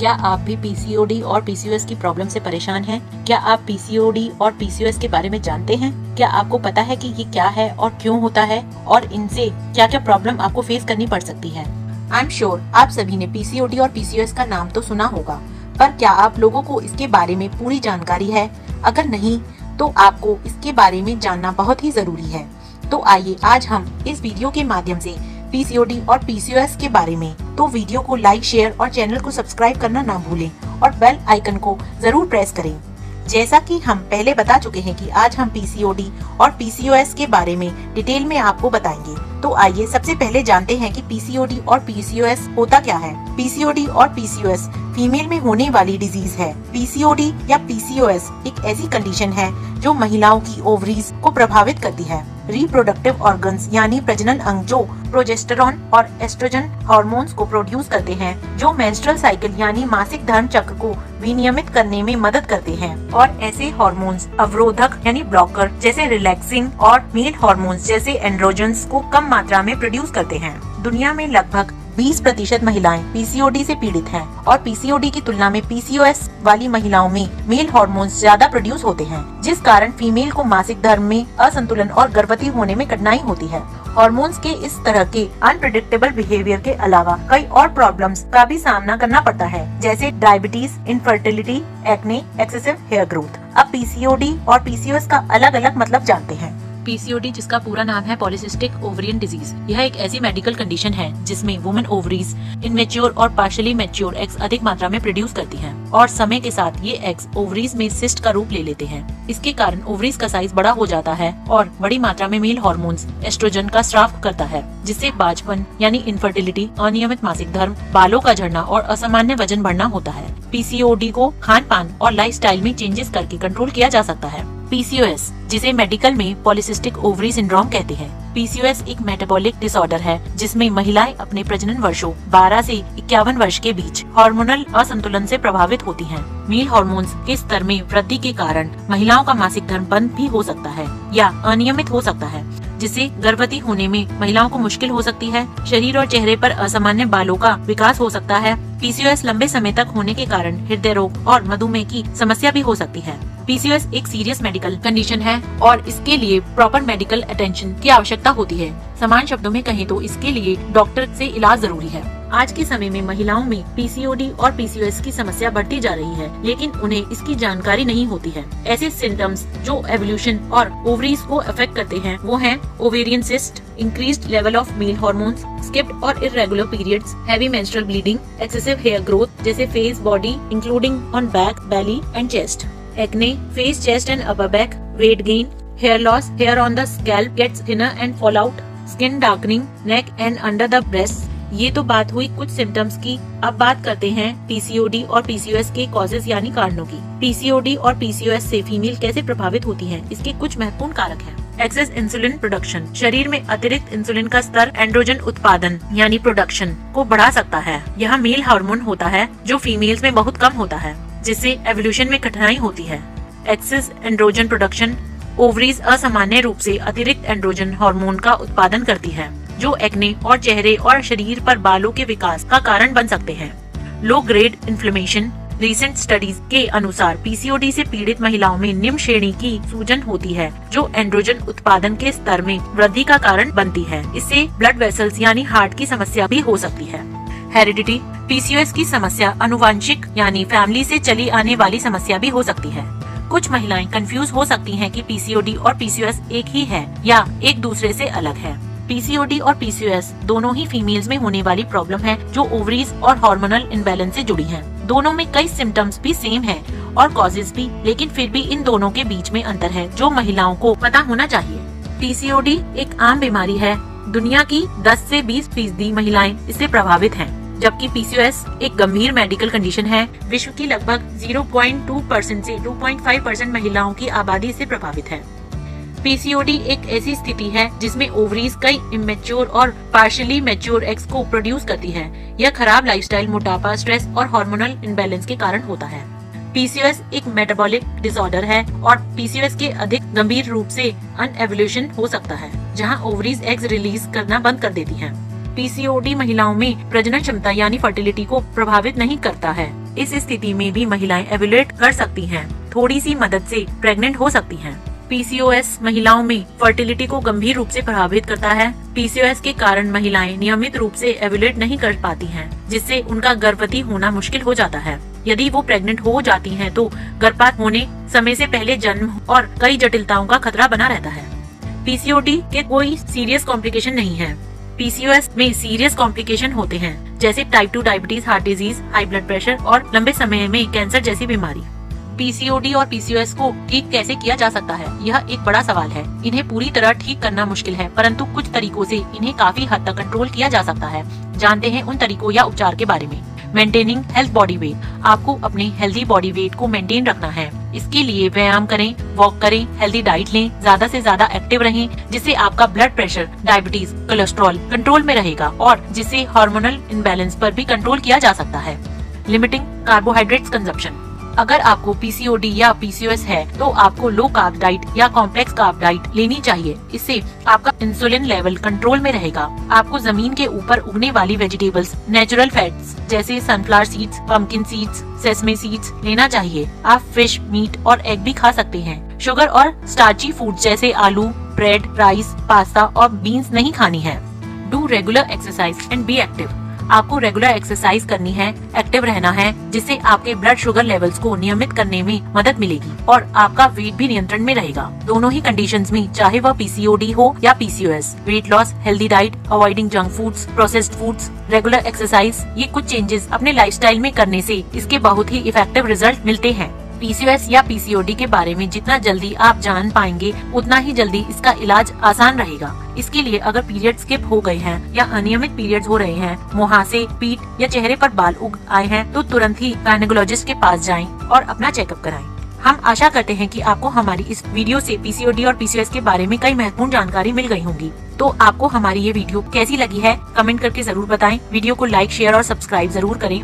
क्या आप भी पीसीओडी और पीसीओएस की प्रॉब्लम से परेशान हैं? क्या आप पीसीओडी और पीसीओएस के बारे में जानते हैं? क्या आपको पता है कि ये क्या है और क्यों होता है और इनसे क्या क्या प्रॉब्लम आपको फेस करनी पड़ सकती है? आई एम श्योर आप सभी ने पीसीओडी और पीसीओएस का नाम तो सुना होगा, पर क्या आप लोगों को इसके बारे में पूरी जानकारी है? अगर नहीं तो आपको इसके बारे में जानना बहुत ही जरूरी है। तो आइए आज हम इस वीडियो के माध्यम से पीसीओडी और पीसीओएस के बारे में, तो वीडियो को लाइक, शेयर और चैनल को सब्सक्राइब करना ना भूलें और बेल आइकन को जरूर प्रेस करें। जैसा कि हम पहले बता चुके हैं कि आज हम पीसीओडी और पीसीओएस के बारे में डिटेल में आपको बताएंगे। तो आइए सबसे पहले जानते हैं कि पीसीओडी और पीसीओएस होता क्या है। पीसीओडी और पीसीओएस फीमेल में होने वाली डिजीज है। पीसीओडी या पीसीओएस एक ऐसी कंडीशन है जो महिलाओं की ओवरीज को प्रभावित करती है। रिप्रोडक्टिव ऑर्गन्स यानी प्रजनन अंग जो प्रोजेस्टेरॉन और एस्ट्रोजन हार्मोन्स को प्रोड्यूस करते हैं, जो मेंस्ट्रुअल साइकिल यानी मासिक धर्म चक्र को विनियमित करने में मदद करते हैं। और ऐसे हार्मोन्स अवरोधक यानी ब्लॉकर जैसे रिलैक्सिंग और मेल हार्मोन्स जैसे एंड्रोजन्स को कम मात्रा में प्रोड्यूस करते हैं। दुनिया में लगभग 20% महिलाएं पीसीओडी से पीड़ित हैं और पीसीओडी की तुलना में पीसीओएस वाली महिलाओं में मेल हार्मोन्स ज्यादा प्रोड्यूस होते हैं, जिस कारण फीमेल को मासिक धर्म में असंतुलन और गर्भवती होने में कठिनाई होती है। हार्मोन्स के इस तरह के अनप्रेडिक्टेबल बिहेवियर के अलावा कई और प्रॉब्लम्स का भी सामना करना पड़ता है, जैसे diabetes, infertility, acne, excessive hair growth. अब पीसीओडी और पीसीओएस का अलग अलग मतलब जानते हैं। पीसीओडी, जिसका पूरा नाम है पॉलिसिस्टिक ओवरियन डिजीज, यह एक ऐसी मेडिकल कंडीशन है जिसमें वुमेन ओवरीज इनमेच्योर और पार्शियली मैच्योर एग्स अधिक मात्रा में प्रोड्यूस करती हैं और समय के साथ ये एग्स ओवरीज में सिस्ट का रूप ले लेते हैं। इसके कारण ओवरीज का साइज बड़ा हो जाता है और बड़ी मात्रा में मेल हार्मोन्स एस्ट्रोजन का स्राव करता है, जिससे बांझपन यानी इनफर्टिलिटी, अनियमित मासिक धर्म, बालों का झड़ना और असामान्य वजन बढ़ना होता है। पीसीओडी को खान पान और लाइफस्टाइल में चेंजेस करके कंट्रोल किया जा सकता है। पीसीओएस, जिसे मेडिकल में पॉलिसिस्टिक ओवरी सिंड्रोम कहते हैं। पीसीओएस एक मेटाबॉलिक डिसऑर्डर है जिसमें महिलाएं अपने प्रजनन वर्षों 12 से 51 वर्ष के बीच हार्मोनल असंतुलन से प्रभावित होती हैं। मेल हार्मोन्स के स्तर में वृद्धि के कारण महिलाओं का मासिक धर्म बंद भी हो सकता है या अनियमित हो सकता है, जिससे गर्भवती होने में महिलाओं को मुश्किल हो सकती है। शरीर और चेहरे पर असामान्य बालों का विकास हो सकता है। पीसीओएस लंबे समय तक होने के कारण हृदय रोग और मधुमेह की समस्या भी हो सकती है। पीसीओएस एक सीरियस मेडिकल कंडीशन है और इसके लिए प्रॉपर मेडिकल अटेंशन की आवश्यकता होती है। समान शब्दों में कहें तो इसके लिए डॉक्टर से इलाज जरूरी है। आज के समय में महिलाओं में पीसीओडी और पीसीओएस की समस्या बढ़ती जा रही है, लेकिन उन्हें इसकी जानकारी नहीं होती है। ऐसे सिम्टम्स जो एवोल्यूशन और ओवरीज को अफेक्ट करते हैं वो हैं ovarian cyst, increased level of male hormones, skipped और irregular periods, heavy menstrual bleeding, excessive hair growth जैसे face, body including on back, belly and chest, acne, face, chest and upper back, weight gain, hair loss, hair on the scalp gets thinner and fall out, skin darkening, neck and under the breast. ये तो बात हुई कुछ symptoms की। अब बात करते हैं पीसीओडी और पीसीओएस के कॉजेज यानी कारणों की। पीसीओडी और पीसीओएस से फीमेल कैसे प्रभावित होती है, इसके कुछ महत्वपूर्ण कारक हैं। एक्सेस इंसुलिन प्रोडक्शन, शरीर में अतिरिक्त इंसुलिन का स्तर एंड्रोजन उत्पादन यानी प्रोडक्शन को बढ़ा सकता है। यह मेल हार्मोन होता है जो फीमेल्स में बहुत कम होता है, जिससे एवोल्यूशन में कठिनाई होती है। एक्सेस एंड्रोजन प्रोडक्शन, ओवरीज असामान्य रूप से अतिरिक्त एंड्रोजन हार्मोन का उत्पादन करती है, जो एक्ने और चेहरे और शरीर पर बालों के विकास का कारण बन सकते हैं। Low grade inflammation, recent studies के अनुसार पीसीओडी से पीड़ित महिलाओं में निम्न श्रेणी की सूजन होती है, जो एंड्रोजन उत्पादन के स्तर में वृद्धि का कारण बनती है। इससे ब्लड वेसल्स यानी हार्ट की समस्या भी हो सकती है। हेरिडिटी, पीसीओएस की समस्या अनुवांशिक यानी फैमिली से चली आने वाली समस्या भी हो सकती है। कुछ महिलाएं कंफ्यूज हो सकती हैं कि पीसीओडी और पीसीओएस एक ही है या एक दूसरे से अलग है। पीसीओडी और पीसीओएस दोनों ही फीमेल्स में होने वाली प्रॉब्लम है जो ओवरीज और हार्मोनल इम्बैलेंस से जुड़ी हैं। दोनों में कई सिम्टम्स भी सेम हैं और कॉजेज भी, लेकिन फिर भी इन दोनों के बीच में अंतर है जो महिलाओं को पता होना चाहिए। पीसीओडी एक आम बीमारी है। दुनिया की 10 से 20% महिलाएं इससे प्रभावित हैं, जबकि पीसीओएस एक गंभीर मेडिकल कंडीशन है। विश्व की लगभग 0.2% से 2.5% महिलाओं की आबादी इससे प्रभावित है। पीसीओडी एक ऐसी स्थिति है जिसमें ओवरीज कई इमेच्योर और पार्शियली मैच्योर एग्स को प्रोड्यूस करती है। यह खराब लाइफस्टाइल, मोटापा, स्ट्रेस और हार्मोनल इम्बैलेंस के कारण होता है। पीसीओएस एक मेटाबॉलिक डिसऑर्डर है और पीसीओएस के अधिक गंभीर रूप से अनएवोल्यूशन हो सकता है, जहां ओवरीज एग्स रिलीज करना बंद कर देती हैं। पीसीओडी महिलाओं में प्रजनन क्षमता यानी फर्टिलिटी को प्रभावित नहीं करता है। इस स्थिति में भी महिलाएं ओव्यूलेट कर सकती हैं। थोड़ी सी मदद से प्रेग्नेंट हो सकती हैं। पीसीओएस महिलाओं में फर्टिलिटी को गंभीर रूप से प्रभावित करता है। पीसीओएस के कारण महिलाएं नियमित रूप से ओव्यूलेट नहीं कर पाती हैं, जिससे उनका गर्भवती होना मुश्किल हो जाता है। यदि वो प्रेग्नेंट हो जाती हैं, तो गर्भपात होने समय से पहले जन्म और कई जटिलताओं का खतरा बना रहता है। पीसीओडी के कोई सीरियस कॉम्प्लिकेशन नहीं है। पीसीओएस में सीरियस कॉम्प्लिकेशन होते हैं, जैसे type 2 diabetes, heart disease, high blood pressure और लंबे समय में कैंसर जैसी बीमारी। पीसीओडी और पीसीओएस को ठीक कैसे किया जा सकता है, यह एक बड़ा सवाल है। इन्हें पूरी तरह ठीक करना मुश्किल है, परंतु कुछ तरीकों से इन्हें काफी हद तक कंट्रोल किया जा सकता है। जानते हैं उन तरीकों या उपचार के बारे में। Maintaining health body weight. आपको अपने हेल्दी बॉडी वेट को मेंटेन रखना है। इसके लिए व्यायाम करें, वॉक करें, हेल्दी डाइट लें, ज्यादा से ज्यादा एक्टिव रहें, जिससे आपका blood pressure, diabetes, cholesterol control में रहेगा और जिससे हार्मोनल इम्बैलेंस पर भी कंट्रोल किया जा सकता है। Limiting carbohydrates consumption. अगर आपको पीसीओडी या पीसीओएस है, तो आपको लो कार्ब डाइट या कॉम्प्लेक्स कार्ब डाइट लेनी चाहिए। इससे आपका इंसुलिन लेवल कंट्रोल में रहेगा। आपको जमीन के ऊपर उगने वाली वेजिटेबल्स, नेचुरल फैट्स जैसे sunflower seeds, pumpkin seeds, sesame seeds लेना चाहिए। आप फिश, मीट और एग भी खा सकते हैं। शुगर और स्टार्ची फूड जैसे आलू, ब्रेड, राइस, पास्ता और बीन्स नहीं खानी है। Do regular exercise and be active. आपको रेगुलर एक्सरसाइज करनी है, एक्टिव रहना है, जिससे आपके ब्लड शुगर लेवल्स को नियमित करने में मदद मिलेगी और आपका वेट भी नियंत्रण में रहेगा। दोनों ही कंडीशंस में, चाहे वह पीसीओडी हो या PCOS. Weight loss, healthy diet, avoiding junk foods, processed foods, regular exercise, ये कुछ चेंजेस अपने लाइफस्टाइल में करने से इसके बहुत ही इफेक्टिव रिजल्ट मिलते हैं। पीसीओएस या पीसीओडी के बारे में जितना जल्दी आप जान पाएंगे, उतना ही जल्दी इसका इलाज आसान रहेगा। इसके लिए अगर पीरियड स्किप हो गए हैं या अनियमित पीरियड्स हो रहे हैं, मुहासे, पीठ या चेहरे पर बाल उग आए हैं, तो तुरंत ही गायनेकोलॉजिस्ट के पास जाएं और अपना चेकअप कराएं। हम आशा करते हैं कि आपको हमारी इस वीडियो से पीसीओडी और पीसीओएस के बारे में कई महत्वपूर्ण जानकारी मिल गई होंगी। तो आपको हमारी ये वीडियो कैसी लगी है, कमेंट करके जरूर बताएं। वीडियो को लाइक, शेयर और सब्सक्राइब जरूर करें।